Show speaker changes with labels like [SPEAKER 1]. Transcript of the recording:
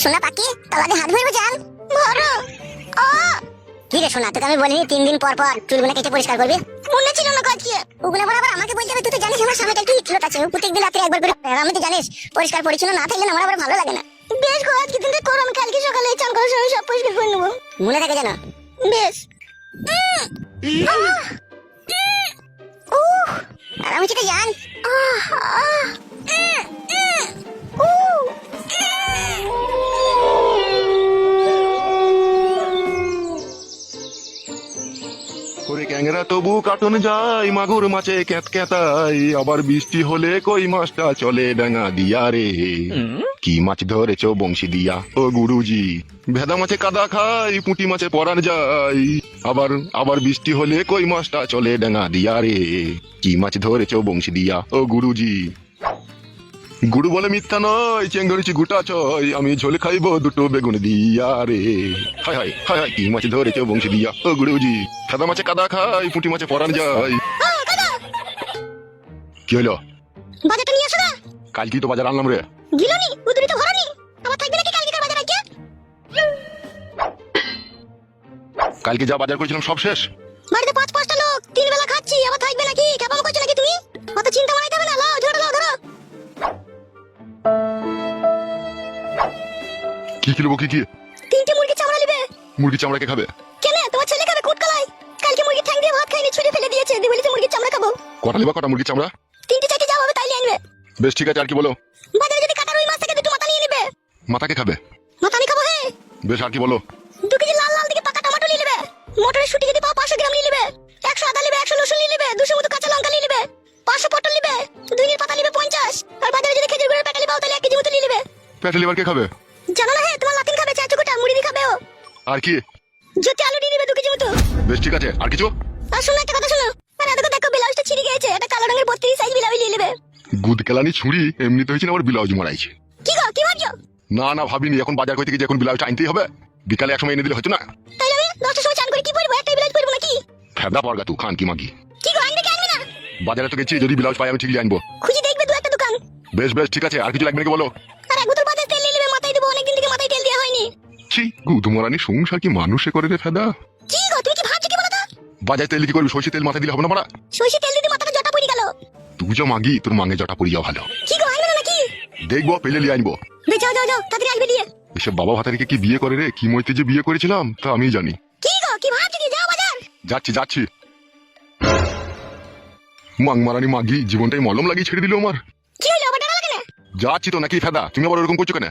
[SPEAKER 1] সোনা পাখি তলাতে হাত ভরবো জান ভরো। কি রে সোনা, তোকে আমি বলিনি 3 দিন পর পর চুলগুলো কেটে পরিষ্কার করবি? মনে ছিল না কাজ কি ওগুলো বরাবর আমাকে বলতে হবে। তুই তো জানিস আমার সামনে একটু হিটলট আছে, প্রত্যেকদিন রাতে একবার করে। আমি তো জানিস পরিষ্কার পরিচ্ছন্ন না থাকলে আমার আবার ভালো লাগে না। বেশ গো, আজকে দিনটা কর, আমি কালকে সকালে চান করার সময় সব পরিষ্কার করে নেবো। মনে থাকে জানো? বেশ। আরামে চিতে জান।
[SPEAKER 2] করে ক্যাংরা তবু কাটন যায়, মাগুর মাছে ক্যাত ক্যাতাই, আবার বৃষ্টি হলে কই মাছটা চলে ডাঙা দিয়া রে। কি মাছ ধরেছো বংশী দিয়া ও গুরুজি? ভেদা মাছে কাদা খাই, পুঁটি মাছে পরান যায়, আবার আবার বৃষ্টি হলে কই মাছটা চলে ডাঙা দিয়া রে। কি মাছ ধরেছো বংশী দিয়া ও গুরুজি? গুরু বলে মিথ্যা নয়, চেং ধরেছি গোটা ছয়, আমি ঝোল খাইবো দুটো বেগুন দিয়া রে। হায় হায় হায় হায়, কি মাছ ধরেছো বংশী দিয়া ও গুরুজি? সাদা মাছে কাদা খাই, পুঁটি মাছে পরান যায়। কি হলো?
[SPEAKER 1] বাজারটা নিয়ে আসো না।
[SPEAKER 2] কাল কি তো বাজার আনলাম রে?
[SPEAKER 1] গিলনি উদুরি তো ভরানি, আবার থাকবে নাকি কালকে বাজার আজকে?
[SPEAKER 2] কালকে যা বাজার করেছিলাম সব শেষ।
[SPEAKER 1] বাড়িতে 5-5টা লোক, 3 বেলা খাচ্ছি, আবার থাকবে নাকি? কেমন করছো নাকি তুমি? অত চিন্তা বাড়াইতে হবে না। লাও ধরো লাও ধরো।
[SPEAKER 2] কি কিনবো কি?
[SPEAKER 1] 3টে মুরগি চামড়া নিবে।
[SPEAKER 2] মুরগি চামড়া কে খাবে?
[SPEAKER 1] কেন তোমার ছেলে খাবে কুটকলাই? কালকে মুরগি ঠ্যাং দিয়ে ভাত খাইনি, ছুঁড়ে ফেলে দিয়েছে, দিয়ে বলেছে মুরগির চামড়া খাবো।
[SPEAKER 2] কটা নেবা, কটা মুরগি চামড়া?
[SPEAKER 1] 3টে 4টে যা হবে তাইলে আনবে।
[SPEAKER 2] বেশ ঠিক আছে, আর কি বলো?
[SPEAKER 1] বাজারে যদি কাটা রুই মাছ থাকে 2টো মাথা নিয়ে নেবে।
[SPEAKER 2] মাথাকে খাবে?
[SPEAKER 1] মাথা আমি খাবো। হ্যাঁ।
[SPEAKER 2] বেশ, আর কি বলো?
[SPEAKER 1] 2 কেজি লাল লাল দিকে পাকা টমেটো নিয়ে নেবে। মটরের শুটি যদি পাও 500 গ্রাম নিয়ে নেবে। 100 আদা নেবে, 100 রসুন নিয়ে নেবে, 200 মতো কাঁচা লঙ্কা নিয়ে নেবে, 500 পটল নেবে, 2 নির পাতা নেবে 50। আর বাজারে যদি খেজুর গুড়ের প্যাকেট পাও তাহলে 1 কেজি মতো নিয়ে নেবে।
[SPEAKER 2] পেটে লিভার কে খাবে?
[SPEAKER 1] জানো না? হ্যাঁ, তোমার লাতিন খাবে, চাচুকুটা মুড়ি দিয়ে খাবে ও।
[SPEAKER 2] আর কি?
[SPEAKER 1] যদি আলু দিয়ে নেবে 2 কেজি মতো।
[SPEAKER 2] বেশ ঠিক আছে, আর কিছু?
[SPEAKER 1] আর শোনো একটা কথা শোনো, মানে দেখো দেখো ব্লাউজটা ছিঁড়ে গেছে, এটা কালো রঙের 32 সাইজ ব্লাউজ নিয়ে নেবে।
[SPEAKER 2] গুদ কেলানি ছুরি এমনিতে হয়েছে না, আবার ব্লাউজ মারাইছে।
[SPEAKER 1] কি গো, কি ভাবছো?
[SPEAKER 2] না না, ভাবিনি। এখন বাজার করতে গিয়ে এখন ব্লাউজটা আনতেই হবে। বিকালে এক সময় এনে দিলে হতো না?
[SPEAKER 1] তাইলে আমি 10টার সময় চান করে কি পরবো? একটাই ব্লাউজ পরবো নাকি?
[SPEAKER 2] ফেদা পরগা তুই খান কি মাগি।
[SPEAKER 1] কি গো, আনবে কি আনবে না?
[SPEAKER 2] বাজারে তো গেছি, যদি ব্লাউজ পাই আমি ঠিকই আনবো।
[SPEAKER 1] খুঁজে দেখবে 2-1টা দোকান।
[SPEAKER 2] বেশ বেশ ঠিক আছে, আর কিছু লাগবে নাকি বলো?
[SPEAKER 1] আর 1 বোতল বাজার তেল নিয়ে নেবে, মাথায় দেবো, অনেকদিন থেকে মাথায় তেল দেওয়া হয়নি।
[SPEAKER 2] ছি, গুদমারানি সংসার কি মানুষে করে রে ফেদা?
[SPEAKER 1] কি গো, তুমি কি ভাবছো কি বলো তো?
[SPEAKER 2] বাজারে তেল কি করবি? সরষে তেল মাথায় দিলে হবে না মারা?
[SPEAKER 1] সরষে তেল দিতে মাথাটা জটা পড়ে গেল।
[SPEAKER 2] তুই যা মাগি, তোর মাঙে জটা পড়ি যাও ভালো।
[SPEAKER 1] কি গো, আনবে না নাকি?
[SPEAKER 2] দেখবো, পেলে লিয়ে আনবো।
[SPEAKER 1] বে যাও যাও যাও, তাড়াতাড়ি আসবে দিয়ে।
[SPEAKER 2] এসব বাবা ভাতারিকে কি বিয়ে করে রে? কি মইতে যে বিয়ে করেছিলাম তা আমি জানি।
[SPEAKER 1] কি গো, কি ভাবছো কি? যাও বাজার।
[SPEAKER 2] যাচ্ছি যাচ্ছি। মাংমারানি মাগি জীবনটাই মলম লাগিয়ে ছেড়ে দিল আমার।
[SPEAKER 1] কি হলো, আবার টাকা লাগে না?
[SPEAKER 2] যাচ্ছি তো নাকি ফেদা? তুমি আবার ওরকম করছো কেন?